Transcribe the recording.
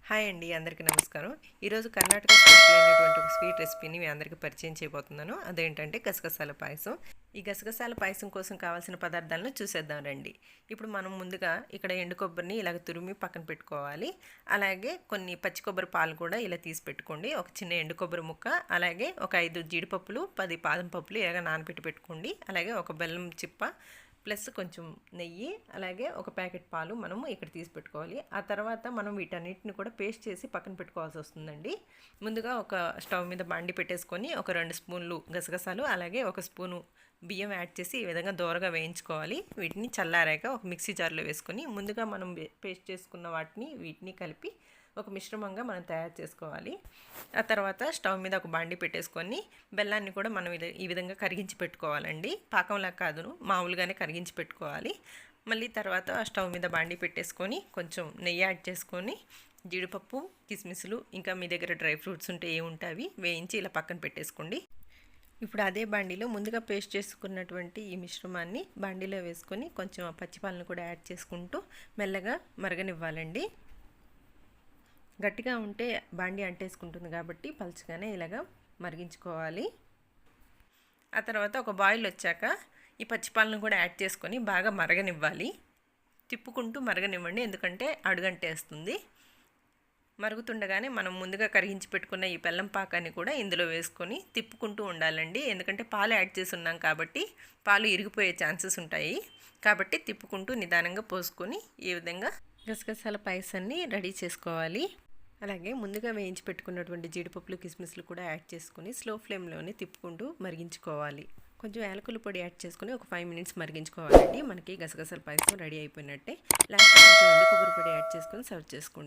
Hi అండి, అందరికీ నమస్కారం. ఈరోజు కర్ణాటక స్పెషల్ అయినటువంటి ఒక స్వీట్ రెసిపీని మీ అందరికీ పరిచయం చేయబోతున్నాను. అదేంటంటే గసగసాల పాయసం. ఈ గసగసాల పాయసం కోసం కావాల్సిన పదార్థాలను చూసేద్దాం రండి. ఇప్పుడు మనం ముందుగా ఇక్కడ ఎండు కొబ్బరిని ఇలాగ తురిమి పక్కన పెట్టుకోవాలి. అలాగే కొన్ని పచ్చి కొబ్బరి పాలు కూడా ఇలా తీసి పెట్టుకోండి. ఒక చిన్న ఎండు కొబ్బరి ముక్క, అలాగే ఒక 5 జీడిపప్పులు, 10 బాదం పప్పులు ఇలాగ నానబెట్టి పెట్టుకోండి. అలాగే ఒక బెల్లం చిప్ప ప్లస్ కొంచెం నెయ్యి, అలాగే ఒక ప్యాకెట్ పాలు మనము ఇక్కడ తీసి పెట్టుకోవాలి. ఆ తర్వాత మనం వీటన్నిటిని కూడా పేస్ట్ చేసి పక్కన పెట్టుకోవాల్సి వస్తుందండి. ముందుగా ఒక స్టవ్ మీద బాండి పెట్టేసుకొని ఒక 2 స్పూన్లు గసగసాలు, అలాగే ఒక స్పూను బియ్యం యాడ్ చేసి ఈ విధంగా దోరగా వేయించుకోవాలి. వీటిని చల్లారాక ఒక మిక్సీ జార్లో వేసుకొని ముందుగా మనం పేస్ట్ చేసుకున్న వీటిని కలిపి ఒక మిశ్రమంగా మనం తయారు చేసుకోవాలి. ఆ తర్వాత స్టవ్ మీద ఒక బాండి పెట్టేసుకొని బెల్లాన్ని కూడా మనం ఈ విధంగా కరిగించి పెట్టుకోవాలండి. పాకంలా కాదు, మామూలుగానే కరిగించి పెట్టుకోవాలి. మళ్ళీ తర్వాత స్టవ్ మీద బాండి పెట్టేసుకొని కొంచెం నెయ్యి యాడ్ చేసుకొని జీడిపప్పు, కిస్మిస్లు, ఇంకా మీ దగ్గర డ్రై ఫ్రూట్స్ ఉంటే ఏముంటావి వేయించి ఇలా పక్కన పెట్టేసుకోండి. ఇప్పుడు అదే బాండీలో ముందుగా పేస్ట్ చేసుకున్నటువంటి ఈ మిశ్రమాన్ని బాండీలో వేసుకొని కొంచెం పచ్చిపాలను కూడా యాడ్ చేసుకుంటూ మెల్లగా మరగనివ్వాలండి. గట్టిగా ఉంటే బాండి అంటేసుకుంటుంది కాబట్టి పలుచగానే ఇలాగా మరిగించుకోవాలి. ఆ తర్వాత ఒక బాయిల్ వచ్చాక ఈ పచ్చిపాలను కూడా యాడ్ చేసుకొని బాగా మరగనివ్వాలి. తిప్పుకుంటూ మరగనివ్వండి, ఎందుకంటే అడుగంటేస్తుంది. మరుగుతుండగానే మనం ముందుగా కరిగించి పెట్టుకున్న ఈ బెల్లం పాకాన్ని కూడా ఇందులో వేసుకొని తిప్పుకుంటూ ఉండాలండి. ఎందుకంటే పాలు యాడ్ చేసి ఉన్నాం కాబట్టి పాలు ఇరిగిపోయే ఛాన్సెస్ ఉంటాయి. కాబట్టి తిప్పుకుంటూ నిదానంగా పోసుకొని ఈ విధంగా గసగసాల పాయసాన్ని రెడీ చేసుకోవాలి. అలాగే ముందుగా వేయించి పెట్టుకున్నటువంటి జీడిపప్పులు, కిస్మిస్లు కూడా యాడ్ చేసుకుని స్లో ఫ్లేమ్లోనే తిప్పుకుంటూ మరిగించుకోవాలి. కొంచెం యాలకుల పొడి యాడ్ చేసుకుని ఒక 5 మినిట్స్ మరిగించుకోవాలండి. మనకి గసగసాల పాయసం రెడీ అయిపోయినట్టే. లాస్ట్ కొంచెం ఎండు కొబ్బరి పొడి యాడ్ చేసుకొని సర్వ్ చేసుకోండి.